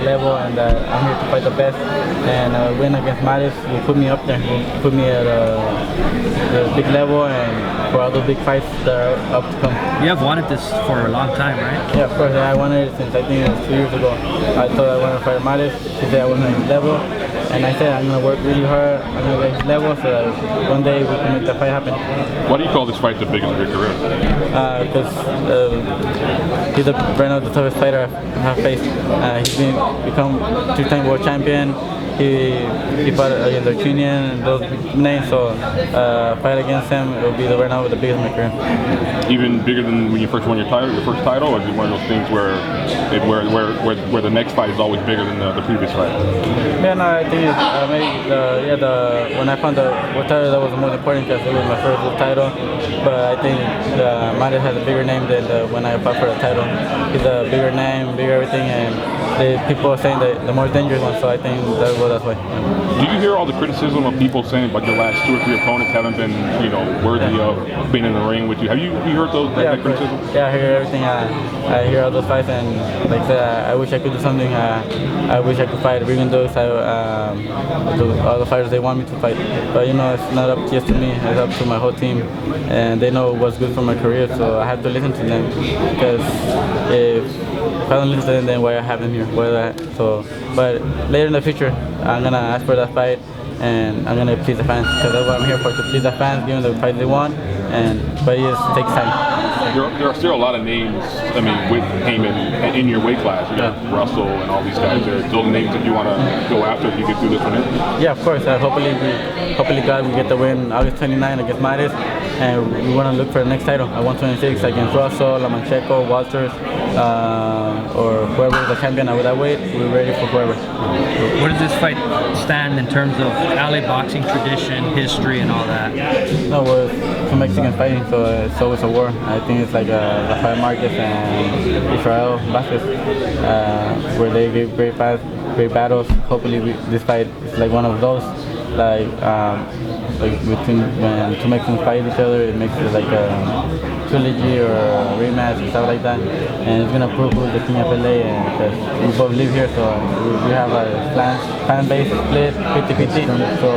level, and I'm here to fight the best. And win against Mares will put me up there, will put me at the big level, and for all those big fights that are up to come. You have wanted this for a long time, right? Yeah, of course. I wanted it since I think it was 2 years ago. I thought I wanted to fight Mares. She said I wasn't at his level, and I said I'm going to work really hard. I'm going to get his level so that one day we can make that fight happen. Why do you call this fight the biggest of your career? Because he's right now the toughest fighter I've faced. He's become two-time world champion. He fought against Artunian and those names, so fight against him, it will be right now the biggest of my career. Even bigger than when you first won your first title, or is it one of those things where the next fight is always bigger than the previous fight? Yeah, no, I think when I found the world title, that was the most important because it was my first world title. But I think Mares has a bigger name than when I fought for the title. He's a bigger name, bigger everything, and people are saying the more dangerous one. So I think that's why. Do you hear all the criticism of people saying like your last 2 or 3 opponents haven't been, worthy of being in the ring with you? Have you heard that criticism? Yeah, I hear everything. I hear all those fights, and like I said, I wish I could do something. I wish I could fight Regan Dukes, all the fighters they want me to fight. But it's not up just to me. It's up to my whole team, and they know what's good for my career. So I have to listen to them, because if I don't listen to them, then why I have them here? But later in the future, I'm gonna ask for that fight, and I'm gonna please the fans, because that's what I'm here for, to please the fans, give them the fight they want. But it just takes time. There are still a lot of names, with Haymon in your weight class. You got Russell and all these guys. There are still names that you want to go after if you get through this one in? Yeah, of course. Hopefully God, we get the win August 29 against Mares, and we want to look for the next title. At 126 against Russell, Lamancheco, Walters, or whoever is the champion at that weight. We're ready for whoever. Where does this fight stand in terms of LA boxing tradition, history, and all that? No, we're two Mexicans fighting, so it's always a war. I think it's like Rafael Marquez and Israel Vasquez, where they give great battles. Hopefully this fight is like one of those. Like between when two Mexicans fight each other, it makes it like a trilogy or a rematch and stuff like that. And it's gonna prove who's the king of LA, and because we both live here, so we have a fan base split 50-50. So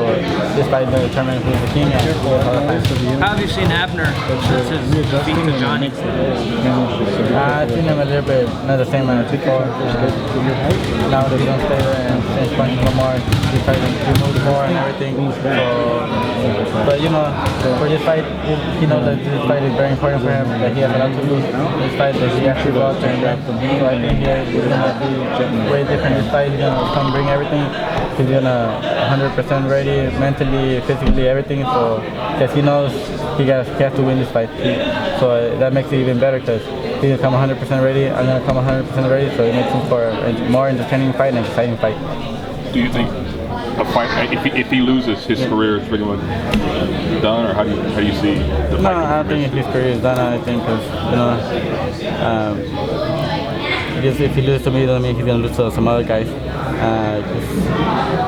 this fight will determine who's the king and who all the fans. How have you seen Abner since his defeat to Johnny? I've seen him a little bit not the same as before. Now that he don't stay there and change punches no more, he tries to move more and everything. But for this fight, he knows that this fight is very important for him, that he has a lot to lose. This fight that he has to go out there and grab. So I think he's gonna be way different this fight. He's gonna come bring everything. He's gonna 100% ready, mentally, physically, everything. So because he knows he has to win this fight. So that makes it even better, because he's gonna come 100% ready. I'm gonna come 100% ready. So it makes him for a more entertaining fight and exciting fight. Do you think a fight, if he loses, his career is pretty much done, or how do you see the fight? No, I don't think his career is done. I think because because if he loses to me, doesn't mean he's gonna lose to some other guys.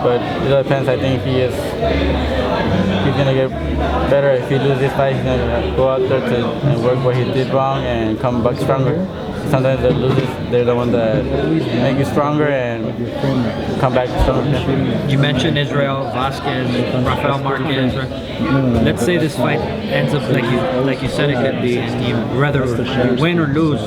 But it all depends. I think he's gonna get better. If he loses this fight, he's gonna go out there and work what he did wrong and come back stronger. Sometimes the losers, they're the ones that make you stronger and come back stronger. You mentioned Israel Vasquez, Rafael Marquez. Let's say this fight ends up like you said it could be, and you rather win or lose.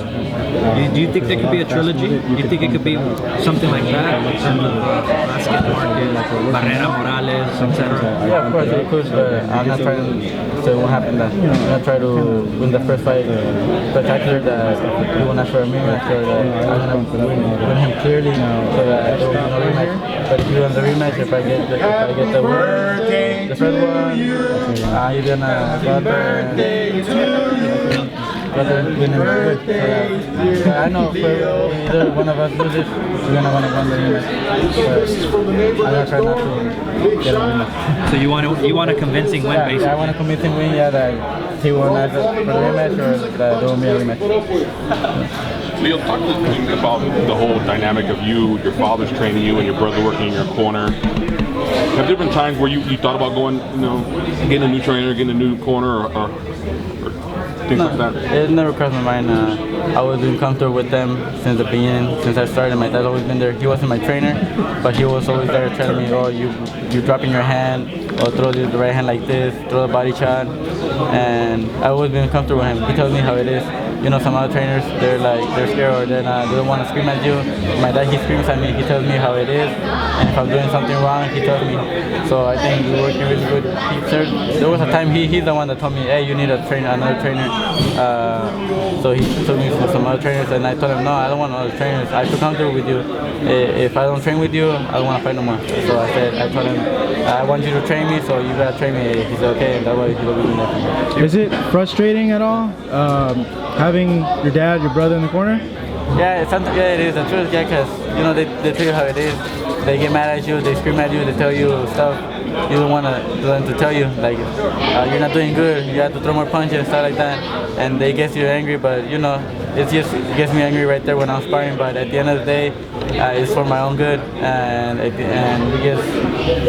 Do you think there could be a trilogy? Do you think it could be something like that in terms of Vasquez, Marquez, Barrera, Morales, etc.? Yeah, of course it could, but I'm not trying to say what happened. I'm gonna try to win the first fight spectacular, that he will not for a rematch, or that I'm gonna win him clearly, so that there will be no rematch. But if you win the rematch, if I get the win, the first one, you're gonna go out there and win him. So I know if either one of us loses, we're gonna want to win the rematch. But I'm gonna try not to get a rematch. So you want a convincing win, basically? Yeah, I want a convincing win. Yeah, that he will not for the rematch, or that there will be a rematch. Leo, talk to me about the whole dynamic of your father's training you and your brother working in your corner. Have there been times where you thought about going, getting a new trainer, getting a new corner, or things No, like that? it never crossed my mind. I was been comfortable with them since the beginning, since I started. My dad's always been there. He wasn't my trainer, but he was always there telling me, "Oh, you dropping your hand, or throw the right hand like this, throw the body shot." And I always been comfortable with him. He tells me how it is. You know, some other trainers, they're scared, or they don't want to scream at you. My dad, he screams at me. He tells me how it is, and if I'm doing something wrong, he tells me. So I think we're working really good. There was a time he's the one that told me, "Hey, you need another trainer." So he took me to some other trainers, and I told him, "No, I don't want other trainers. I feel comfortable with you. If I don't train with you, I don't want to fight no more." So I told him, "I want you to train me, so you gotta train me." He said, "Okay," and that way he's always been there for me. Is it frustrating at all having your dad, your brother in the corner? Yeah, it is. The truth, yeah, because you know they tell you how it is. They get mad at you, they scream at you, they tell you stuff you don't want them to tell you, like you're not doing good, you have to throw more punches and stuff like that, and they get you angry. But you know, it gets me angry right there when I'm sparring. But at the end of the day, it's for my own good, and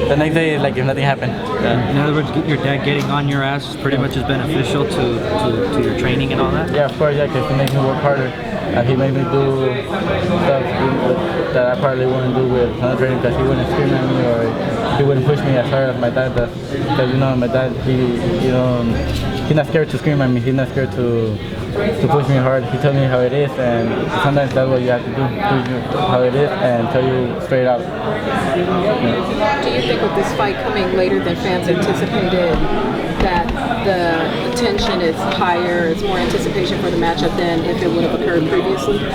the next day is like if nothing happened. Yeah. In other words, your dad getting on your ass pretty much is beneficial to your training and all that? Yeah, of course, yeah, because he makes me work harder. He makes me do stuff that I probably wouldn't do with another trainer, because he wouldn't scream at me, or he wouldn't push me as hard as my dad does. Because you know, my dad, he's not scared to scream at me. He's not scared to push me hard. He tells me how it is, and sometimes that's what you have to do, how it is, and tell you straight out. Yeah. Do you think with this fight coming later than fans anticipated, that the attention is higher, it's more anticipation for the matchup than if it would have occurred previously? I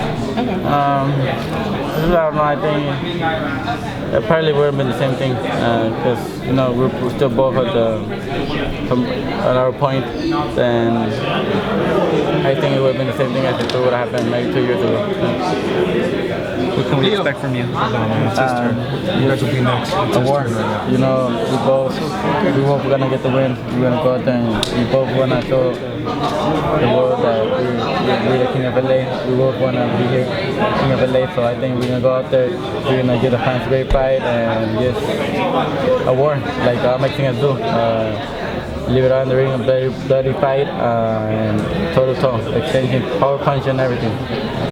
don't know, I think it probably would have been the same thing, because you know we're still both at our point, and I think it would have been the same thing as if it would have happened maybe 2 years ago. What can we expect from you? You guys will be next. It's A his war. turn right now. You know, we both gonna get the win. We're gonna go out there and we both wanna show the world that we're the king of LA. We both wanna be here, king of LA. So I think we're gonna go out there. We're gonna give the fans a great fight and just a war, like all Mexicans do. Leave it on the ring, a bloody fight, and toe-to-toe, exchanging power punch and everything.